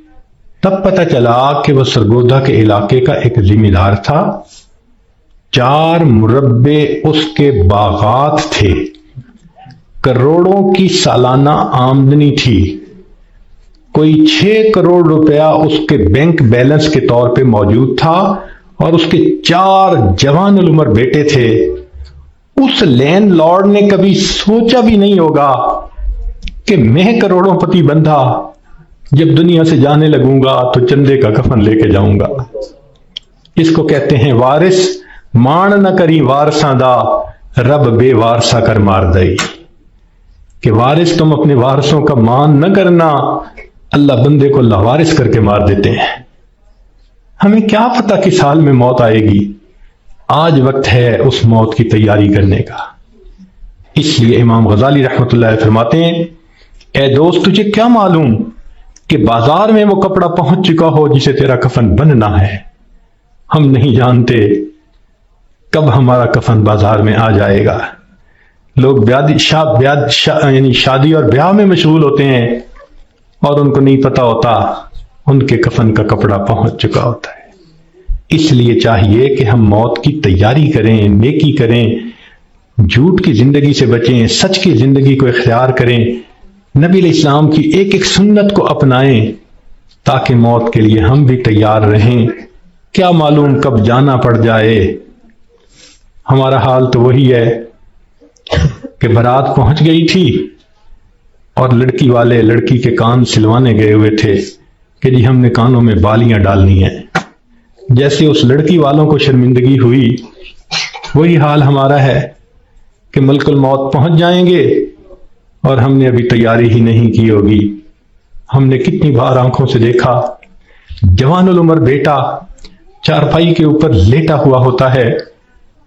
[SPEAKER 2] تب پتہ چلا کہ وہ سرگودا کے علاقے کا ایک ذمہ دار تھا. 4 مربع اس کے باغات تھے، کروڑوں کی سالانہ آمدنی تھی. کوئی 6 کروڑ روپیہ اس کے بینک بیلنس کے طور پہ موجود تھا، اور اس کے 4 جوان العمر بیٹے تھے. اس لینڈ لارڈ نے کبھی سوچا بھی نہیں ہوگا کہ میں کروڑوں پتی بندھا جب دنیا سے جانے لگوں گا تو چندے کا کفن لے کے جاؤں گا. اس کو کہتے ہیں وارث مان نہ کری وارثاں دا،
[SPEAKER 1] رب بے وارثہ کر مار دئی، کہ وارث تم اپنے وارثوں کا مان نہ کرنا، اللہ بندے کو لاوارث کر کے مار دیتے ہیں۔ ہمیں کیا پتہ کس حال میں موت آئے گی، آج وقت ہے اس موت کی تیاری کرنے کا۔ اس لیے امام غزالی رحمۃ اللہ علیہ فرماتے ہیں، اے دوست تجھے کیا معلوم کہ بازار میں وہ کپڑا پہنچ چکا ہو جسے تیرا کفن بننا ہے، ہم نہیں جانتے کب ہمارا کفن بازار میں آ جائے گا۔ لوگ یعنی شادی اور بیاہ میں مشغول ہوتے ہیں اور ان کو نہیں پتا ہوتا ان کے کفن کا کپڑا پہنچ چکا ہوتا ہے۔ اس لیے چاہیے کہ ہم موت کی تیاری کریں، نیکی کریں، جھوٹ کی زندگی سے بچیں، سچ کی زندگی کو اختیار کریں، نبی علیہ السلام کی ایک ایک سنت کو اپنائیں تاکہ موت کے لیے ہم بھی تیار رہیں۔ کیا معلوم کب جانا پڑ جائے۔ ہمارا حال تو وہی ہے کہ بارات پہنچ گئی تھی اور لڑکی والے لڑکی کے کان سلوانے گئے ہوئے تھے کہ جی ہم نے کانوں میں بالیاں ڈالنی ہیں۔ جیسے اس لڑکی والوں کو شرمندگی ہوئی، وہی حال ہمارا ہے کہ ملک الموت پہنچ جائیں گے اور ہم نے ابھی تیاری ہی نہیں کی ہوگی۔ ہم نے کتنی بار آنکھوں سے دیکھا جوان العمر بیٹا چارپائی کے اوپر لیٹا ہوا ہوتا ہے،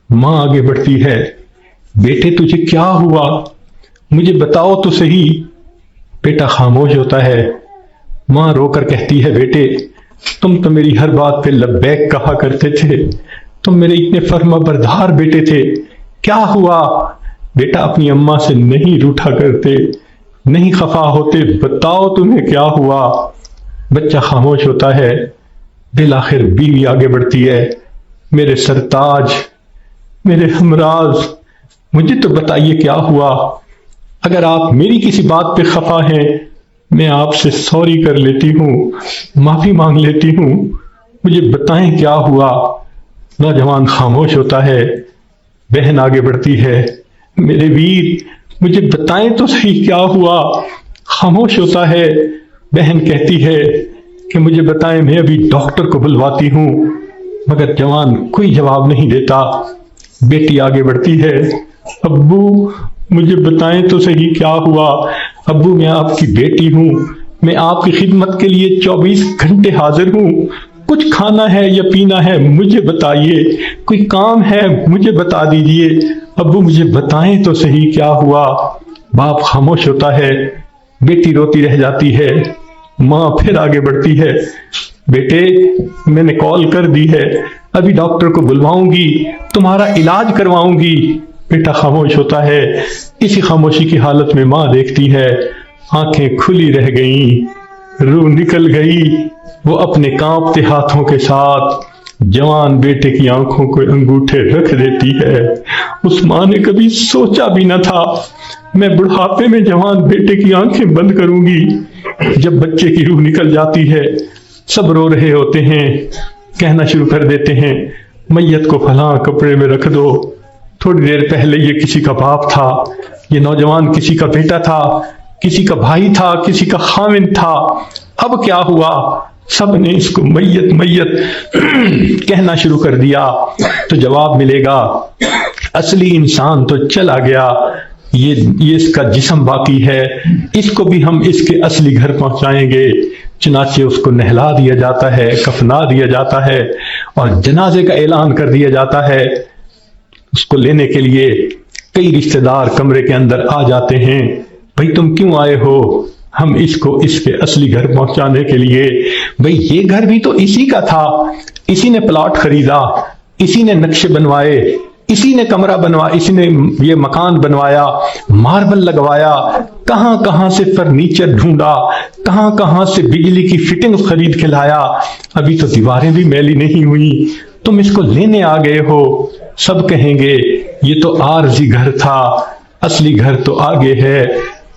[SPEAKER 1] ماں آگے بڑھتی ہے، بیٹے تجھے کیا ہوا، مجھے بتاؤ تو صحیح۔ بیٹا خاموش ہوتا ہے، ماں رو کر کہتی ہے، بیٹے تم تو میری ہر بات پہ لبیک کہا کرتے تھے، تم میرے اتنے فرما بردار بیٹے تھے، کیا ہوا؟ بیٹا اپنی اماں سے نہیں روٹھا کرتے، نہیں خفا ہوتے، بتاؤ تمہیں کیا ہوا۔ بچہ خاموش ہوتا ہے، بالآخر بیوی آگے بڑھتی ہے، میرے سرتاج، میرے ہمراز، مجھے تو بتائیے کیا ہوا۔ اگر آپ میری کسی بات پہ خفا ہیں میں آپ سے سوری کر لیتی ہوں، معافی مانگ لیتی ہوں، مجھے بتائیں کیا ہوا۔ نوجوان خاموش ہوتا ہے، بہن آگے بڑھتی ہے، میرے ویر مجھے بتائیں تو صحیح کیا ہوا۔ خاموش ہوتا ہے، بہن کہتی ہے کہ مجھے بتائیں، میں ابھی ڈاکٹر کو بلواتی ہوں، مگر جوان کوئی جواب نہیں دیتا۔ بیٹی آگے بڑھتی ہے، ابو مجھے بتائیں تو صحیح کیا ہوا۔ ابو میں آپ کی بیٹی ہوں، میں آپ کی خدمت کے لیے 24 گھنٹے حاضر ہوں، کچھ کھانا ہے یا پینا ہے مجھے بتائیے، کوئی کام ہے مجھے بتا دیجئے، ابو مجھے بتائیں تو صحیح کیا ہوا۔ باپ خاموش ہوتا ہے، بیٹی روتی رہ جاتی ہے، ماں پھر آگے بڑھتی ہے، بیٹے میں نے کال کر دی ہے، ابھی ڈاکٹر کو بلواؤں گی، تمہارا علاج کرواؤں گی۔ بیٹا خاموش ہوتا ہے، اسی خاموشی کی حالت میں ماں دیکھتی ہے، آنکھیں کھلی رہ گئیں، روح نکل گئی۔ وہ اپنے کانپتے ہاتھوں کے ساتھ جوان بیٹے کی آنکھوں کو انگوٹھے رکھ دیتی ہے۔ اس ماں نے کبھی سوچا بھی نہ تھا میں بڑھاپے میں جوان بیٹے کی آنکھیں بند کروں گی۔ جب بچے کی روح نکل جاتی ہے، سب رو رہے ہوتے ہیں، کہنا شروع کر دیتے ہیں، میت کو فلاں کپڑے میں رکھ دو، تھوڑی دیر پہلے یہ کسی کا باپ تھا، یہ نوجوان کسی کا بیٹا تھا، کسی کا بھائی تھا، کسی کا خاوند تھا، اب کیا ہوا؟ سب نے اس کو میت میت کہنا شروع کر دیا۔ تو جواب ملے گا اصلی انسان تو چلا گیا، یہ اس کا جسم باقی ہے، اس کو بھی ہم اس کے اصلی گھر پہنچائیں گے۔ چنانچہ اس کو نہلا دیا جاتا ہے، کفنا دیا جاتا ہے اور جنازے کا اعلان کر دیا جاتا ہے۔ اس کو لینے کے لیے کئی رشتہ دار کمرے کے اندر آ جاتے ہیں، بھئی تم کیوں آئے ہو؟ ہم اس کو اس کے اصلی گھر پہنچانے کے لیے۔ بھئی یہ گھر بھی تو اسی کا تھا، اسی نے پلاٹ خریدا، اسی نے نقشے بنوائے، اسی نے کمرہ بنوایا، اسی نے یہ مکان بنوایا، ماربل لگوایا، کہاں کہاں سے فرنیچر ڈھونڈا، کہاں کہاں سے بجلی کی فٹنگ خرید کے لایا، ابھی تو دیواریں بھی میلی نہیں ہوئی، تم اس کو لینے آ گئے ہو۔ سب کہیں گے یہ تو عارضی گھر تھا، اصلی گھر تو آگے ہے،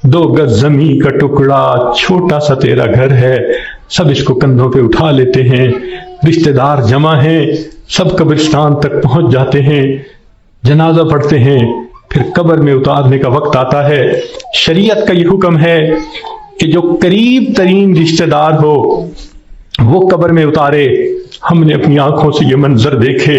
[SPEAKER 1] 2 گز زمین کا ٹکڑا، چھوٹا سا تیرا گھر ہے۔ سب اس کو کندھوں پہ اٹھا لیتے ہیں، رشتہ دار جمع ہیں، سب قبرستان تک پہنچ جاتے ہیں، جنازہ پڑھتے ہیں، پھر قبر میں اتارنے کا وقت آتا ہے۔ شریعت کا یہ حکم ہے کہ جو قریب ترین رشتہ دار ہو وہ قبر میں اتارے۔ ہم نے اپنی آنکھوں سے یہ منظر دیکھے،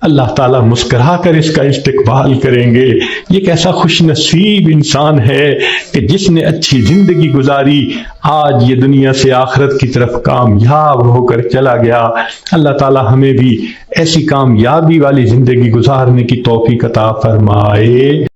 [SPEAKER 1] اللہ تعالیٰ مسکرا کر اس کا استقبال کریں گے۔ یہ کیسا خوش نصیب انسان ہے کہ جس نے اچھی زندگی گزاری، آج یہ دنیا سے آخرت کی طرف کامیاب ہو کر چلا گیا۔ اللہ تعالیٰ ہمیں بھی ایسی کامیابی والی زندگی گزارنے کی توفیق عطا فرمائے۔